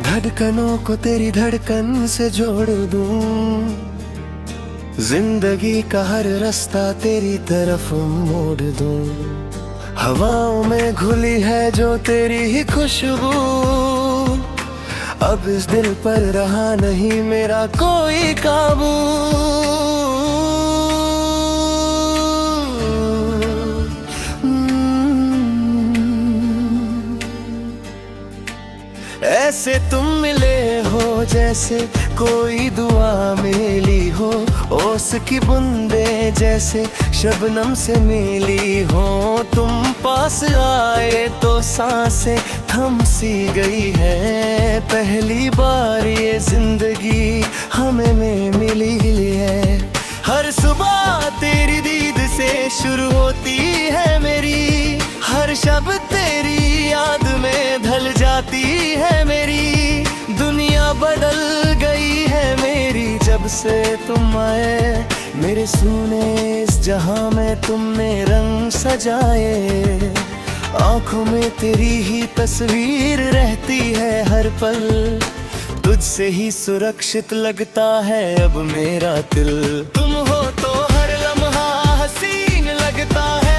धड़कनों को तेरी धड़कन से जोड़ दूं, जिंदगी का हर रास्ता तेरी तरफ मोड़ दूं। हवाओं में घुली है जो तेरी ही खुशबू, अब इस दिल पर रहा नहीं मेरा कोई काबू। ऐसे तुम मिले हो जैसे कोई दुआ मिली हो, ओस की बूंदे जैसे शबनम से मिली हो। तुम पास आए तो सांसें थम सी गई है, पहली बार ये जिंदगी हमें में मिली है। हर सुबह तेरी दीद से शुरू होती है मेरी, हर शब तेरी याद में ढल जाती है मेरी। दुनिया बदल गई है मेरी जब से तुम आए, मेरे सूने इस जहां में तुमने रंग सजाए। आंखों में तेरी ही तस्वीर रहती है हर पल, तुझसे ही सुरक्षित लगता है अब मेरा दिल। तुम हो तो हर लम्हा हसीन लगता है,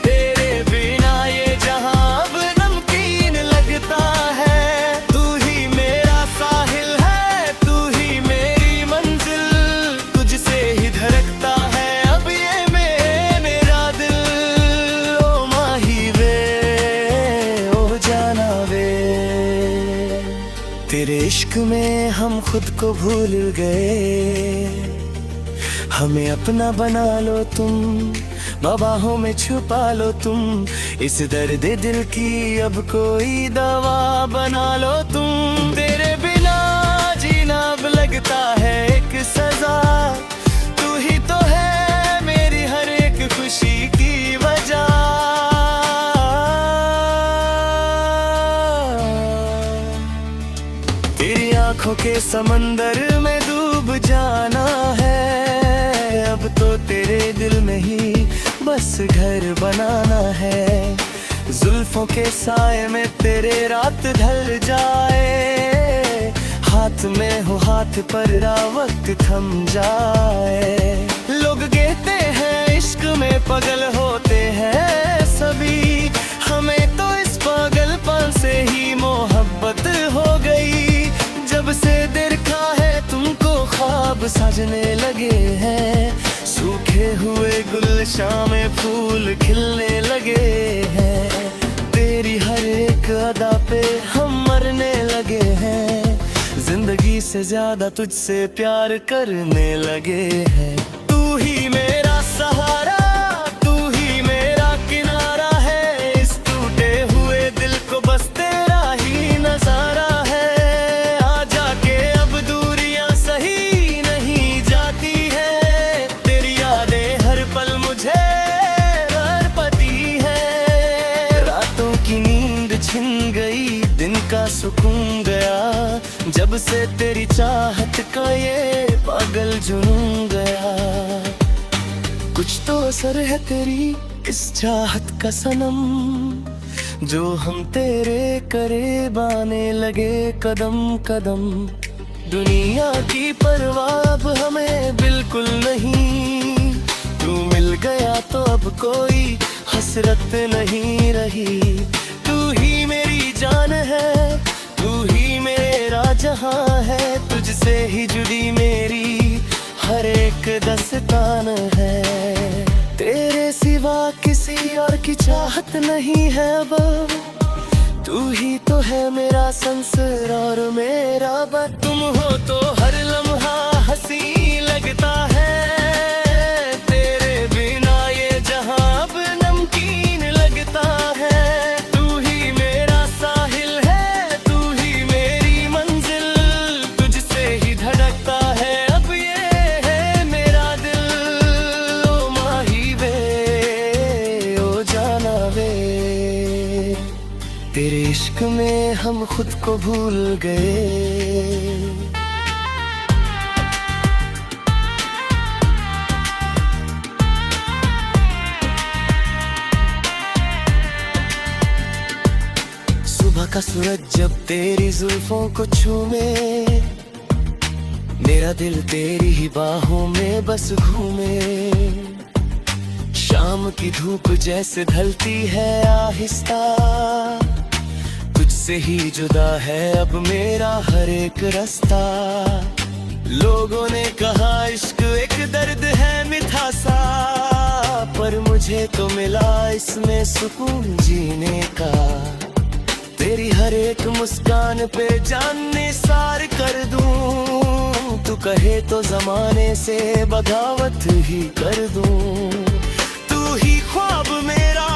तेरे बिना ये जहां अब नमकीन लगता है। तू ही मेरा साहिल है, तू ही मेरी मंजिल, तुझसे ही धड़कता है अब ये मेरा दिल। ओ माही वे, ओ जाना वे, तेरे इश्क में हम खुद को भूल गए। हमें अपना बना लो तुम, बाहों में छुपा लो तुम, इस दर्द दिल की अब कोई दवा बना लो तुम। तेरे बिना जीना अब लगता है एक सजा, तू ही तो है मेरी हर एक खुशी की वजह। तेरी आंखों के समंदर में डूब जाना है, अब तो तेरे दिल में ही बस घर बनाना है। जुल्फों के साए में तेरे रात ढल जाए, हाथ में हो हाथ पर वक्त थम जाए। लोग कहते हैं इश्क में पगल होते हैं सभी, हमें तो इस पागलपन से ही मोहब्बत हो गई। जब से देखा है तुमको ख्वाब सजने लगे हैं, सूखे हुए गुलशन में फूल खिलने लगे हैं। तेरी हर एक अदा पे हम मरने लगे हैं, जिंदगी से ज्यादा तुझसे प्यार करने लगे हैं। तू ही मेरा सहारा, तू ही मेरा किनारा है, इस टूटे हुए दिल को बस तेरा ही नजारा है। आ जाके अब दूरियां सही नहीं जाती है, तेरी यादें हर पल मुझे तड़पती है। रातों की नींद छिन गई, दिन का सुकून गया, जब से तेरी चाहत का ये पागल जुनून गया। कुछ तो असर है तेरी इस चाहत का सनम, जो हम तेरे करीब आने लगे कदम कदम। दुनिया की परवाह अब हमें बिल्कुल नहीं, तू मिल गया तो अब कोई हसरत नहीं रही। तू ही मेरी जान है, तू ही मेरा जहां है, तुझसे ही जुड़ी मेरी हर एक दस्तान है। तेरे सिवा किसी और की चाहत नहीं है अब, तू ही तो है मेरा संसार और मेरा बस। तुम हो तो हर लम्हा हंसी लगता है, तेरे बिना ये जहां अब नमकीन लगता है। तू ही मेरा साहिल है, तू ही मेरी मंजिल, तुझसे ही धड़कता है अब ये है मेरा दिल। ओ माही वे, ओ जाना वे, तेरे इश्क में हम खुद को भूल गए। का सूरज जब तेरी जुल्फों को छूमे, मेरा दिल तेरी ही बाहों में बस घूमे। शाम की धूप जैसे ढलती है आहिस्ता, तुझसे ही जुदा है अब मेरा हर एक रास्ता। लोगों ने कहा इश्क एक दर्द है मीठा सा, पर मुझे तो मिला इसमें सुकून जीने का। तेरी हर एक मुस्कान पे जान निसार कर दूं, तू कहे तो जमाने से बगावत ही कर दूं। तू ही ख्वाब मेरा,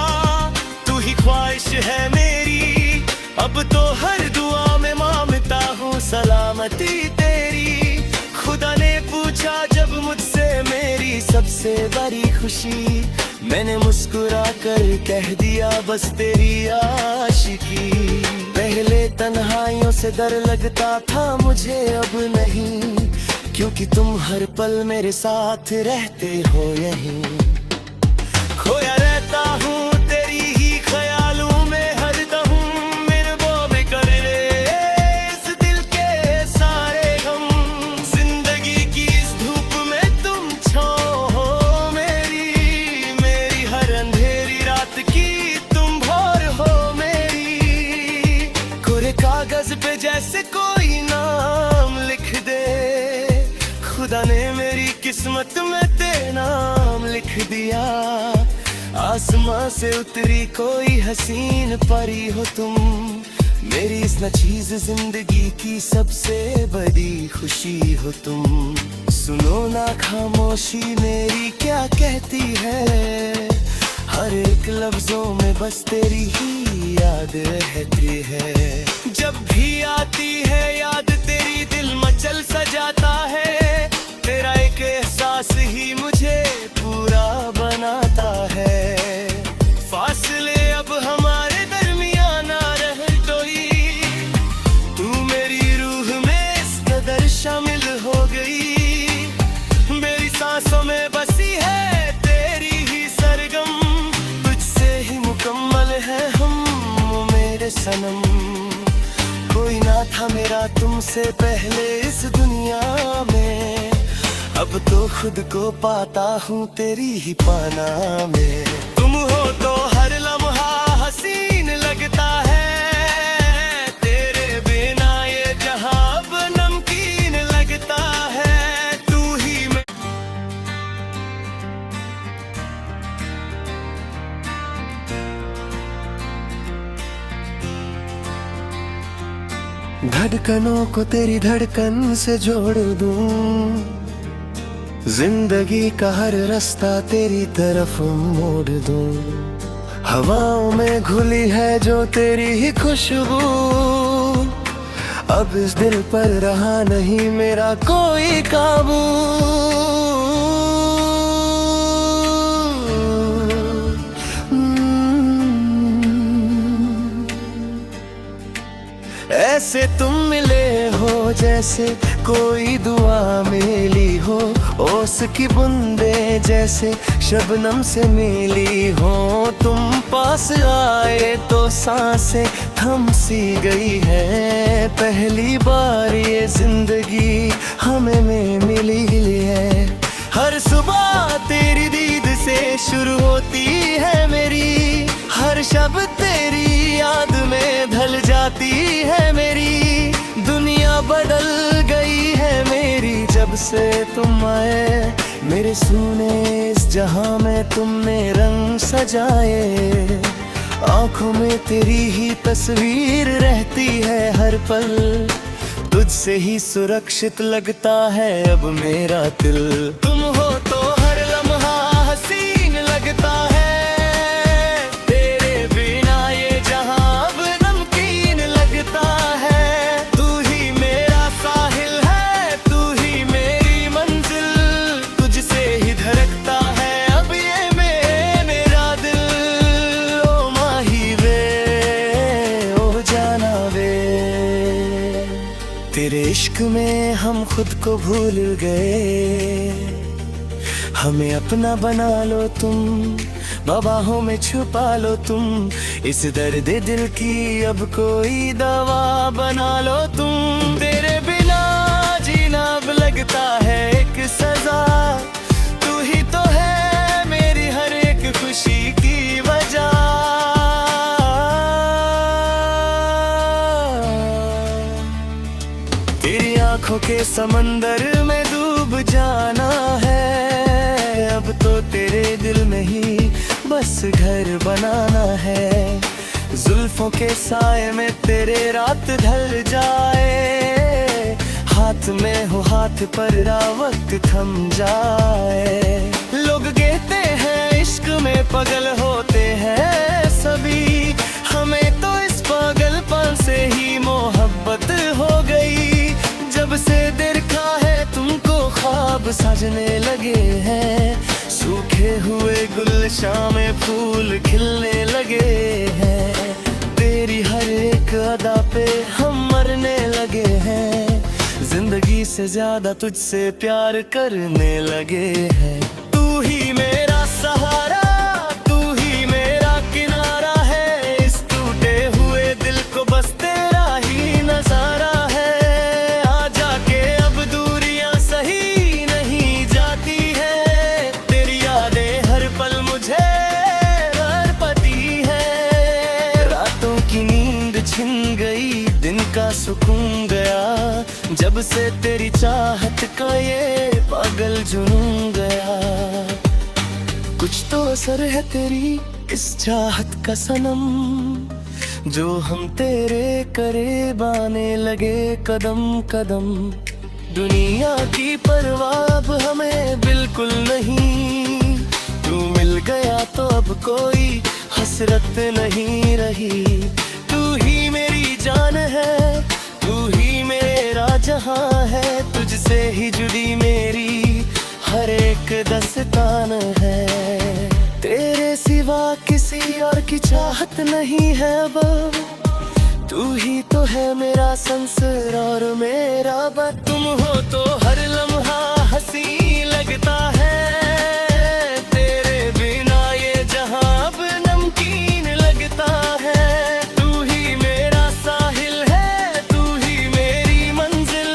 तू ही ख्वाहिश है मेरी, अब तो हर दुआ में मांगता हूँ सलामती तेरी। खुदा ने पूछा जब मुझसे मेरी सबसे बड़ी खुशी, मैंने मुस्कुरा कर कह दिया बस तेरी आशिकी। पहले तन्हाइयों से डर लगता था मुझे, अब नहीं, क्योंकि तुम हर पल मेरे साथ रहते हो यहीं। खोया रहता हूँ तेरी ही ख्यालों में हरदम, मेरे वो में कर ले इस दिल के सारे गम। जिंदगी की इस धूप में तुम छाँव हो मेरी, मेरी हर अंधेरी रात की तुम भोर हो मेरी। कोरे कागज पे जैसे कोई नाम लिख दे, खुदा ने मेरी किस्मत में तेरा नाम लिख दिया। आसमां से उतरी कोई हसीन परी हो तुम, मेरी इस नचीज जिंदगी की सबसे बड़ी खुशी हो तुम। सुनो ना खामोशी मेरी क्या कहती है, हर एक लफ्जों में बस तेरी ही याद रहती है। जब भी आती है याद तेरी दिल मचल सा जाता है, तेरा एक एहसास ही मुझे पूरा बनाता है। फासले अब हमारे दरमियान ना रह कोई, तू मेरी रूह में इस कदर शामिल हो गई। मेरी सांसों में बसी है तेरी ही सरगम, तुझसे ही मुकम्मल है हम मेरे सनम। कोई ना था मेरा तुमसे पहले इस दुनिया में, अब तो खुद को पाता हूँ तेरी ही पाना में। तुम हो तो हर लम्हा हसीन लगता है, तेरे बिना ये जहां अब नमकीन लगता है। तू ही मैं धड़कनों को तेरी धड़कन से जोड़ दूं, जिंदगी का हर रास्ता तेरी तरफ मोड़ दूं। हवाओं में घुली है जो तेरी ही खुशबू, अब इस दिल पर रहा नहीं मेरा कोई काबू। ऐसे तुम मिले हो जैसे कोई दुआ मिली हो, ओस की बूंदे जैसे शबनम से मिली हो। तुम पास आए तो सांसें थम सी गई है, पहली बार ये जिंदगी हमें में मिली है। हर सुबह तेरी दीद से शुरू होती है मेरी, हर शब तेरी याद में ढल जाती है मेरी। दुनिया बदल गई है मेरी जब से तुम आए, मेरे सूने इस जहां में तुमने रंग सजाए। आंखों में तेरी ही तस्वीर रहती है हर पल, तुझसे ही सुरक्षित लगता है अब मेरा दिल। तुम हो तो हर लम्हा हसीन लगता है, तेरे इश्क में हम खुद को भूल गए। हमें अपना बना लो तुम, बाहों में छुपा लो तुम, इस दर्द दिल की अब कोई दवा बना लो तुम। तेरे बिना जीना अब लगता है एक सजा, तू ही तो है मेरी हर एक खुशी की वजह। तेरी आंखों के समंदर में डूब जाना है, अब तो तेरे दिल में ही बस घर बनाना है। जुल्फों के साए में तेरे रात ढल जाए, हाथ में हो हाथ पर वक्त थम जाए। लोग कहते हैं इश्क में पागल होते हैं सभी, हमें तो इस पागलपन से ही मोहब्बत हो गई। जब से देखा है तुमको ख्वाब सजने लगे हैं, सूखे हुए गुलशन में फूल खिलने लगे हैं। तेरी हर एक अदा पे हम मरने लगे हैं, जिंदगी से ज्यादा तुझसे प्यार करने लगे हैं। तू ही मेरा सहारा, तू ही मेरा किनारा है, इस टूटे हुए दिल को बस तेरा ही नजारा है। आ जाके अब दूरियां सही नहीं जाती है, तेरी यादें हर पल मुझे तड़पती है। रातों की नींद छिन गई, दिन का सुकून गया, जब से तेरी चाहत का ये पागल जुनून गया। कुछ तो असर है तेरी इस चाहत का सनम, जो हम तेरे करीब आने लगे कदम कदम। दुनिया की परवाह अब हमें बिल्कुल नहीं, तू मिल गया तो अब कोई हसरत नहीं रही। तू ही मेरी जान है, तू ही मेरा जहां है, तुझसे ही जुड़ी मेरी हर एक दस्तान है। तेरे सिवा किसी और की चाहत नहीं है अब, तू ही तो है मेरा संसार और मेरा बस। तुम हो तो हर लम्हा हंसी लगता है, तेरे बिना ये जहां अब नमकीन लगता है। तू ही मेरा साहिल है, तू ही मेरी मंजिल,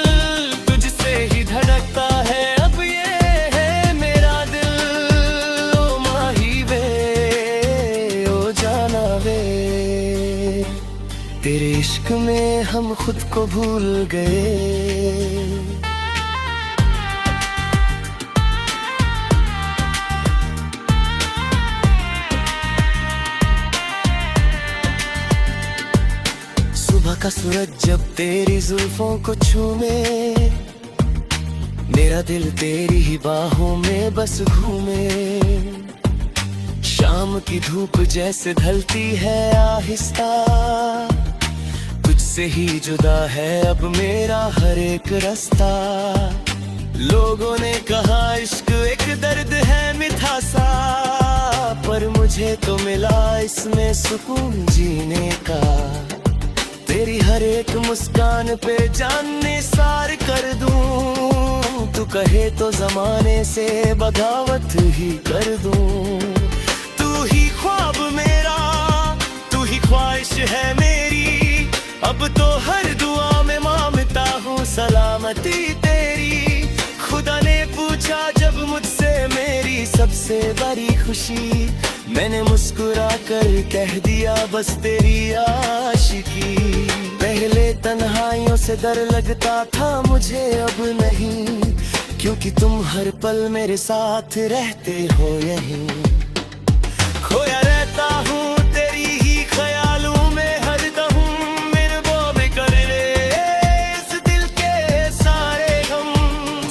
तुझसे ही धड़कता है अब ये है मेरा दिल। ओ माही वे, ओ जाना वे, तेरे इश्क में हम खुद को भूल गए। सुबह का सूरज जब तेरी जुल्फों को छूमे, मेरा दिल तेरी ही बाहों में बस घूमे। शाम की धूप जैसे ढलती है आहिस्ता, तुझसे ही जुदा है अब मेरा हर एक रास्ता। लोगों ने कहा इश्क एक दर्द है मीठा सा, पर मुझे तो मिला इसमें सुकून जीने का। तेरी हर एक मुस्कान पे जान निसार कर दूं, तू कहे तो जमाने से बगावत ही कर दूं। तू ही ख्वाब मेरा, तू ही ख्वाहिश है मेरी, अब तो हर दुआ में मांगता हूँ सलामती तेरी। खुदा ने पूछा जब मुझसे मेरी सबसे बड़ी खुशी, मैंने मुस्कुरा कर कह दिया बस तेरी आशिकी। पहले तन्हाइयों से डर लगता था मुझे, अब नहीं, क्योंकि तुम हर पल मेरे साथ रहते हो यहीं। खोया रहता हूँ तेरी ही ख्यालों में हरदम, मेरे बोल कर ले इस दिल के सारे गम।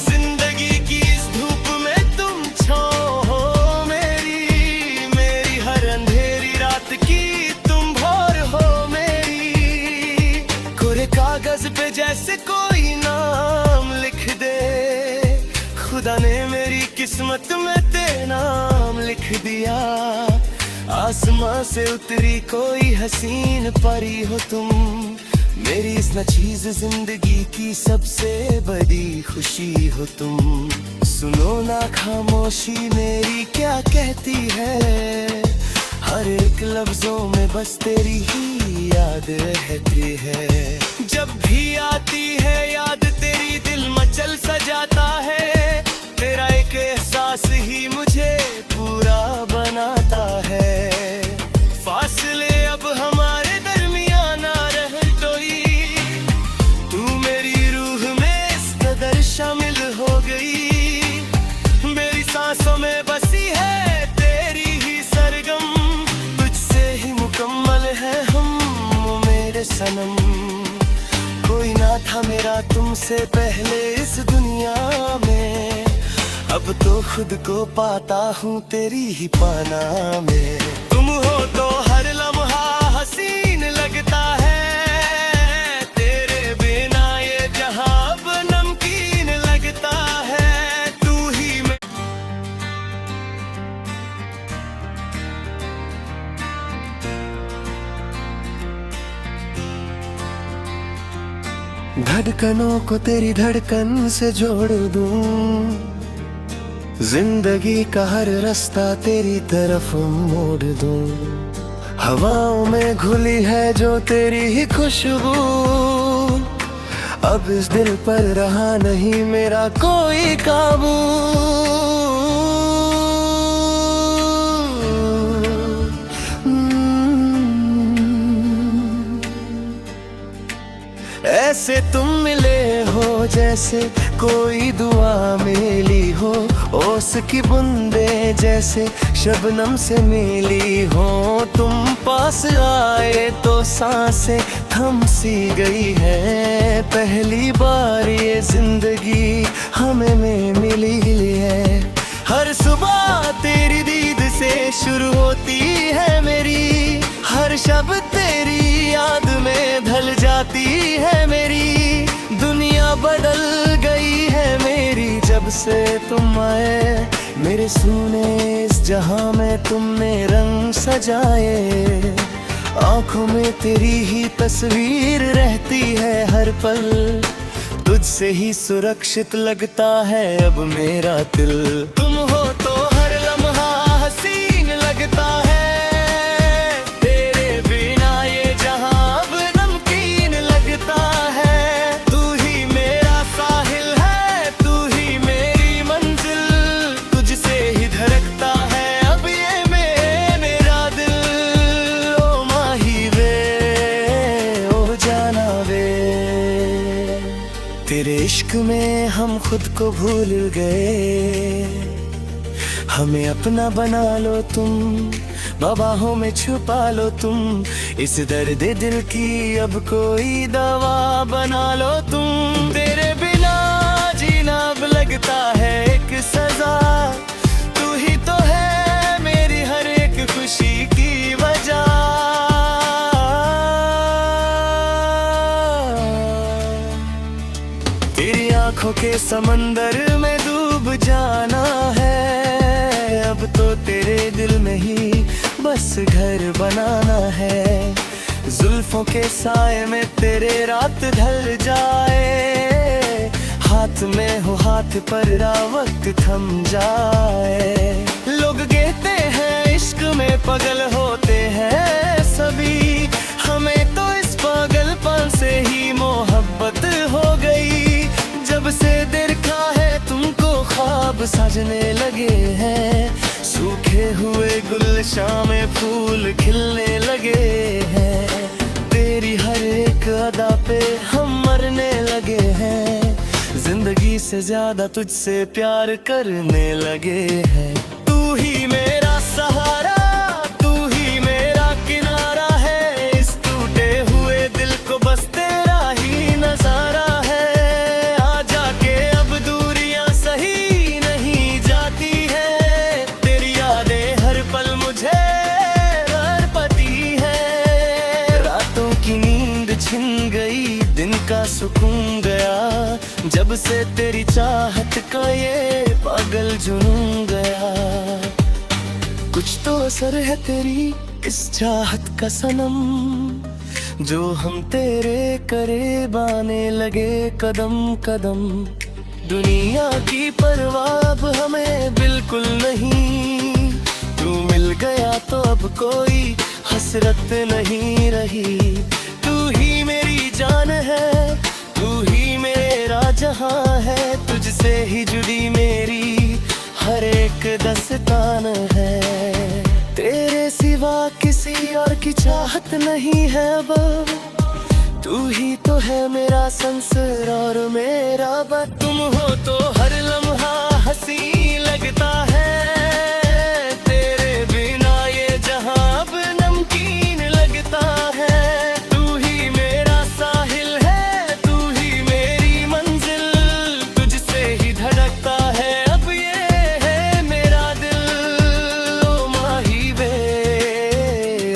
जिंदगी की इस धूप में तुम छाँव हो मेरी, मेरी हर अंधेरी रात की तुम भोर हो मेरी। कोरे कागज पे जैसे कोई नाम लिख दे, खुदा ने मेरी किस्मत में तेरा नाम लिख दिया। आसमां से उतरी कोई हसीन परी हो तुम, मेरी इस नचीज जिंदगी की सबसे बड़ी खुशी हो तुम। सुनो ना खामोशी मेरी क्या कहती है, हर एक लफ्जों में बस तेरी ही याद रहती है। जब भी आती है याद तेरी दिल मचल सा जाता है, तेरा एक एहसास ही मुझे पूरा बनाता है। फासले अब हमारे दरमियान ना रह कोई, तू मेरी रूह में इस कदर शामिल हो गई। मेरी सांसों में बसी है तेरी ही सरगम, तुझसे ही मुकम्मल है हम मेरे सनम। कोई ना था मेरा तुमसे पहले इस दुनिया में, अब तो खुद को पाता हूँ तेरी ही पाना में। तुम हो तो हर लम्हा हसीन लगता है, तेरे बिना ये जहां अब नमकीन लगता है। तू ही मैं धड़कनों को तेरी धड़कन से जोड़ दूं, जिंदगी का हर रास्ता तेरी तरफ मोड़ दूं। हवाओं में घुली है जो तेरी ही खुशबू, अब इस दिल पर रहा नहीं मेरा कोई काबू। ऐसे तुम मिले हो जैसे कोई दुआ मिली हो, ओस की बूंदे जैसे शबनम से मिली हो। तुम पास आए तो सांसें थम सी गई है, पहली बार ये जिंदगी हमें में मिली है। हर सुबह तेरी दीद से शुरू होती है मेरी, हर शब तेरी याद में ढल जाती है मेरी। दुनिया बदल गई है मेरी जब से तुम आए, मेरे सूने इस जहां में तुमने रंग सजाए। आंखों में तेरी ही तस्वीर रहती है हर पल, तुझसे ही सुरक्षित लगता है अब मेरा दिल। तुम हो तो हर लम्हा हसीन लगता है, तेरे बिना ये जहां अब नमकीन लगता है। तू ही मेरा साहिल है, तू ही मेरी मंजिल, तुझसे ही धड़कता है अब ये मेरा दिल। ओ माही वे, ओ जाना वे, तेरे इश्क में हम खुद को भूल गए। हमें अपना बना लो तुम, बाहों में छुपा लो तुम, इस दर्द दिल की अब कोई दवा बना लो तुम। तेरे बिना जीना अब लगता है एक सजा, तू ही तो है मेरी हर एक खुशी की वजह। तेरी आंखों के समंदर में डूब जाना है, अब तो तेरे दिल में ही बस घर बनाना है। जुल्फों के साए में तेरे रात ढल जाए, हाथ में हो हाथ पर वक्त थम जाए। लोग कहते हैं इश्क में पागल होते हैं सभी, हमें तो इस पागलपन से ही मोहब्बत हो गई। जब से देखा है तुमको ख्वाब सजने लगे हैं, सूखे हुए गुलशन में फूल खिलने लगे हैं। तेरी हर एक अदा पे हम मरने लगे हैं, जिंदगी से ज्यादा तुझसे प्यार करने लगे हैं। तू ही मेरा सहारा, तू ही मेरा किनारा है, इस टूटे हुए दिल को बस तेरा ही नजारा है। आ जाके अब दूरियां सही नहीं जाती है, तेरी यादें हर पल मुझे तड़पती है। रातों की नींद छिन गई, दिन का सुकून गया, जब से तेरी चाहत का ये पागल जुनून गया। कुछ तो असर है तेरी इस चाहत का सनम, जो हम तेरे करीब आने लगे कदम कदम। दुनिया की परवाह अब हमें बिल्कुल नहीं, तू मिल गया तो अब कोई हसरत नहीं रही। तू ही मेरी जान है, तू ही मेरा जहां है, तुझसे ही जुड़ी मेरी हर एक दस्तान है। तेरे सिवा किसी और की चाहत नहीं है अब, तू ही तो है मेरा संसार और मेरा बस। तुम हो तो हर लम्हा हंसी लगता है, तेरे बिना ये जहां अब नमकीन लगता है। तू ही मेरा साहिल है, तू ही मेरी मंजिल, तुझसे ही धड़कता है अब ये है मेरा दिल। ओ माही वे,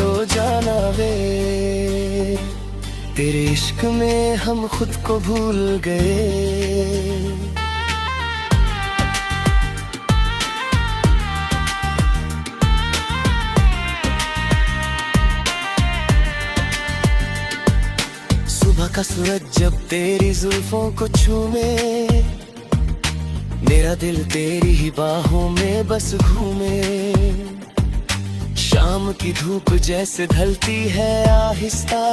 ओ जाना वे, तेरे इश्क में हम खुद को भूल गए। सुबह का सूरज जब तेरी जुल्फों को छूमे, मेरा दिल तेरी ही बाहों में बस घूमे। शाम की धूप जैसे ढलती है आहिस्ता,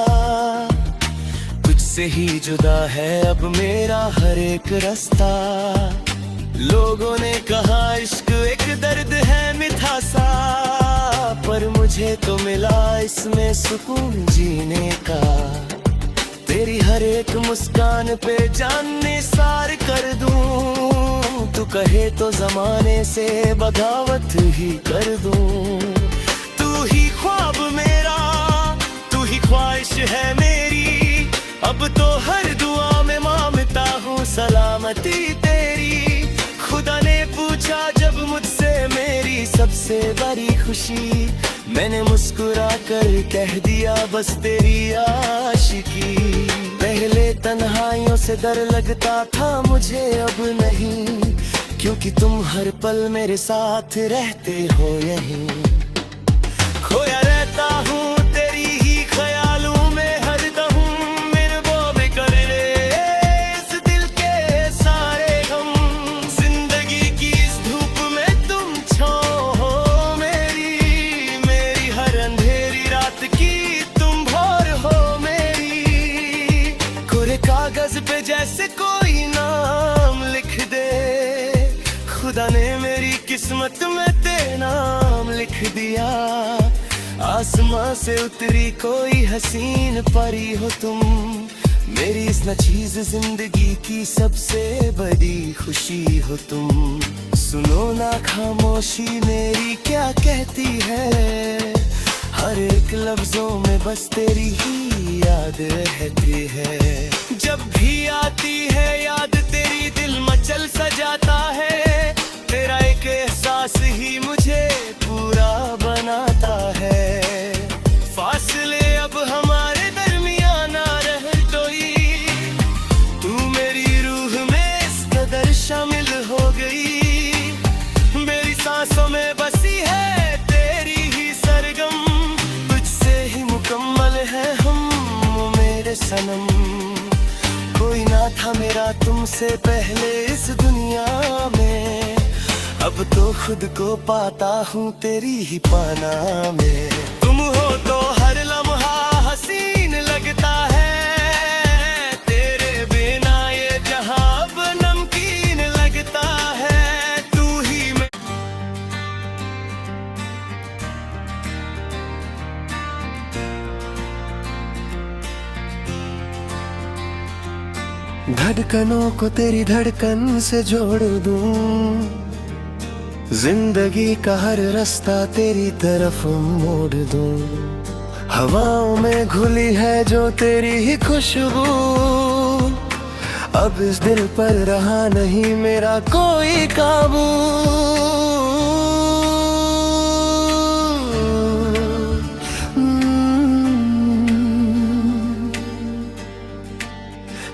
तुझसे ही जुदा है अब मेरा हर एक रास्ता। लोगों ने कहा इश्क एक दर्द है मीठा सा, पर मुझे तो मिला इसमें सुकून जीने का। तेरी हर एक मुस्कान पे जान निसार कर दूं, तू कहे तो जमाने से बगावत ही कर दूं। तू ही ख्वाब मेरा, तू ही ख्वाहिश है मेरी, अब तो हर दुआ में मांगता हूँ सलामती तेरी। खुदा ने पूछा जब मुझसे मेरी सबसे बड़ी खुशी, मैंने मुस्कुरा कर कह दिया बस तेरी आशिकी। पहले तन्हाइयों से डर लगता था मुझे अब नहीं, क्योंकि तुम हर पल मेरे साथ रहते हो यहीं। खोया रहता हूँ तेरी ही ख्यालों में हरदम, मेरे बोल कर रे इस दिल के सारे गम। जिंदगी की इस धूप में तुम छाँव हो मेरी, मेरी हर अंधेरी रात की तुम भोर हो मेरी। कोरे कागज पे जैसे कोई नाम लिख दे, खुदा ने मेरी किस्मत में तेरा नाम लिख दिया। आसमां से उतरी कोई हसीन परी हो तुम, मेरी इस नचीज जिंदगी की सबसे बड़ी खुशी हो तुम। सुनो ना खामोशी मेरी क्या कहती है, हर एक लफ्जों में बस तेरी ही याद रहती है। जब भी आती है याद तेरी दिल मचल सा जाता है, तेरा एक एहसास ही मुझे पूरा बनाता है। फासले अब हमारे दरमियान ना रह कोई, तू मेरी रूह में इस कदर शामिल हो गई। मेरी सांसों में बसी है तेरी ही सरगम, तुझसे ही मुकम्मल है हम मेरे सनम। कोई ना था मेरा तुमसे पहले इस दुनिया में, अब तो खुद को पाता हूँ तेरी ही पाना में। तुम हो तो हर लम्हा हसीन लगता है, तेरे बिना ये जहां अब नमकीन लगता है। तू ही मैं धड़कनों को तेरी धड़कन से जोड़ दूं, जिंदगी का हर रास्ता तेरी तरफ मोड़ दूं। हवाओं में घुली है जो तेरी ही खुशबू, अब इस दिल पर रहा नहीं मेरा कोई काबू।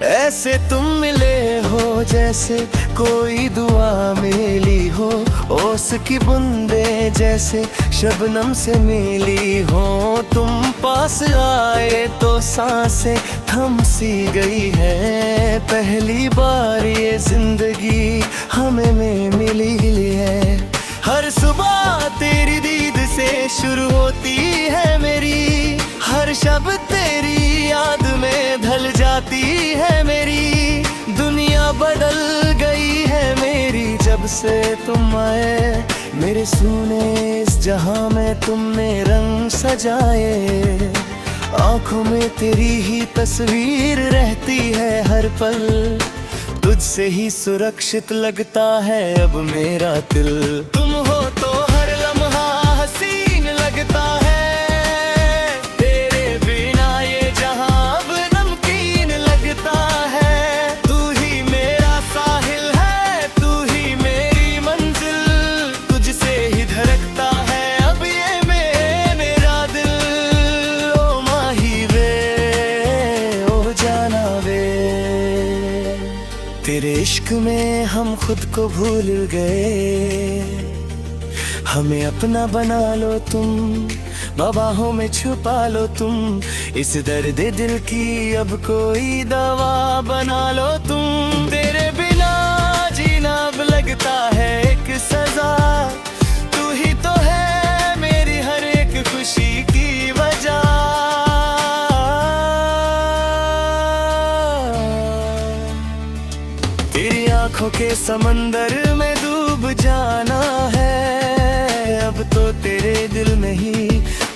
ऐसे तुम मिले हो जैसे कोई दुआ मिली हो, ओस की बूंदे जैसे शबनम से मिली हो तुम, पास आए तो सांसें थम सी गई है। पहली बार ये जिंदगी हमें में मिली है। हर सुबह तेरी दीद से शुरू होती है मेरी, हर शब तेरी याद में ढल जाती है मेरी। दुनिया बदल गई है मेरी जब से तुम आए, मेरे सूने इस जहां में तुमने रंग सजाए। आंखों में तेरी ही तस्वीर रहती है हर पल, तुझसे ही सुरक्षित लगता है अब मेरा दिल। तुम हो तो हर लम्हा हसीन लगता है, तेरे बिना ये जहां अब नमकीन लगता है। तू ही मेरा साहिल है, तू ही मेरी मंजिल, तुझसे ही धड़कता है अब ये मेरा दिल। ओ माही वे, ओ जाना वे, तेरे इश्क में हम खुद को भूल गए। हमें अपना बना लो तुम, बाहों में छुपा लो तुम। इस दर्द दिल की अब कोई दवा बना लो तुम। तेरे बिना जीना अब लगता है एक सजा, तू ही तो है मेरी हर एक खुशी की वजह। तेरी आंखों के समंदर में डूब जाना है, अब तो तेरे दिल में ही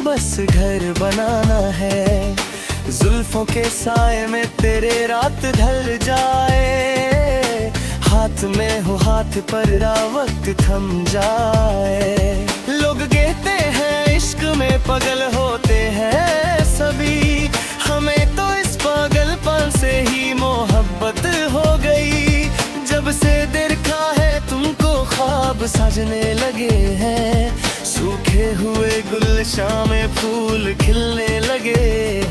बस घर बनाना है। जुल्फों के साए में तेरे रात ढल जाए, हाथ में हो हाथ पर वक्त थम जाए। लोग कहते हैं इश्क में पगल होते हैं सभी, हमें तो इस पागलपन से ही मोहब्बत हो गई। जब से देखा है तुमको ख्वाब सजने लगे हैं, सूखे हुए गुलशन में फूल खिलने लगे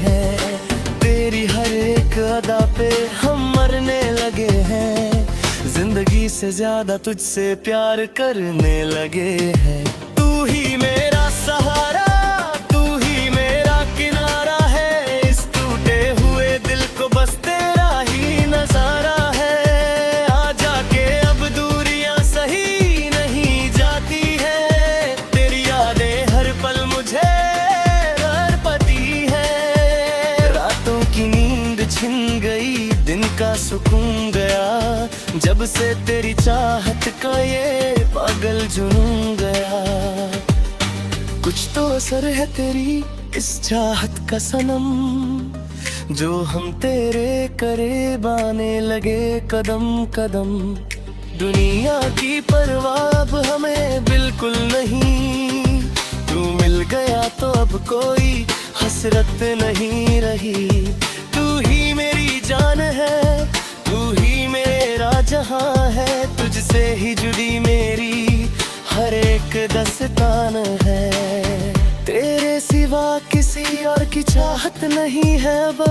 हैं। तेरी हर एक अदा पे हम मरने लगे हैं, जिंदगी से ज्यादा तुझसे प्यार करने लगे हैं। तू ही मेरा सहारा, तू ही मेरा किनारा है, इस टूटे हुए दिल को बस तेरा ही नजारा है। दिन का सुकून गया, जब से तेरी चाहत का ये पागल जुनून गया। कुछ तो असर है तेरी इस चाहत का सनम, जो हम तेरे करीब आने लगे कदम कदम। दुनिया की परवाह अब हमें बिल्कुल नहीं, तू मिल गया तो अब कोई हसरत नहीं रही। तू ही मेरी जान है, तू ही मेरा जहां है, तुझसे ही जुड़ी मेरी हर एक दस्तान है। तेरे सिवा किसी और की चाहत नहीं है अब,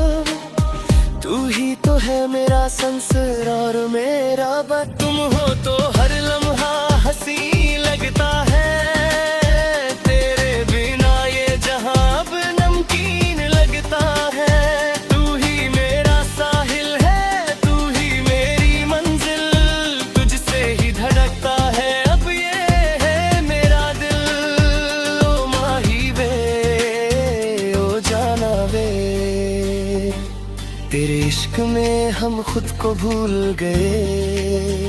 तू ही तो है मेरा संसार और मेरा बस। तुम हो तो हर लम्हा हंसी लगता है, तेरे बिना ये जहां अब नमकीन लगता है। तेरे इश्क में हम खुद को भूल गए।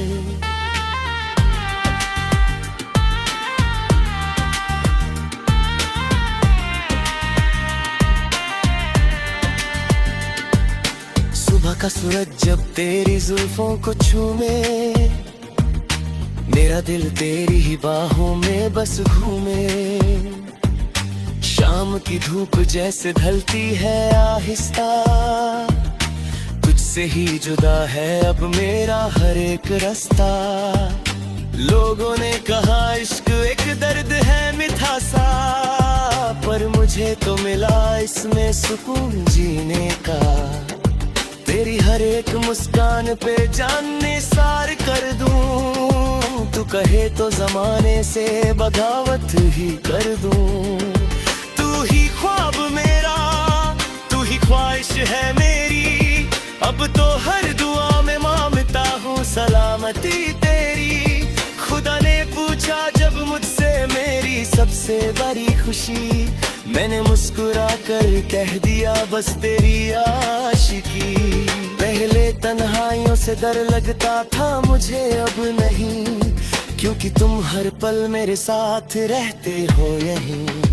सुबह का सूरज जब तेरी जुल्फों को छूमे, मेरा दिल तेरी ही बाहों में बस घूमे। शाम की धूप जैसे ढलती है आहिस्ता, तुझसे ही जुदा है अब मेरा हर एक रास्ता। लोगों ने कहा इश्क एक दर्द है मीठा सा, पर मुझे तो मिला इसमें सुकून जीने का। तेरी हर एक मुस्कान पे जान निसार कर दूं, तू कहे तो जमाने से बगावत ही कर दूं। तू ही ख्वाब मेरा, तू ही ख्वाहिश है मेरी, अब तो हर दुआ में मांगता हूँ सलामती तेरी। खुदा ने पूछा जब मुझसे मेरी सबसे बड़ी खुशी, मैंने मुस्कुरा कर कह दिया बस तेरी आशिकी। पहले तन्हाइयों से डर लगता था मुझे, अब नहीं, क्योंकि तुम हर पल मेरे साथ रहते हो यहीं।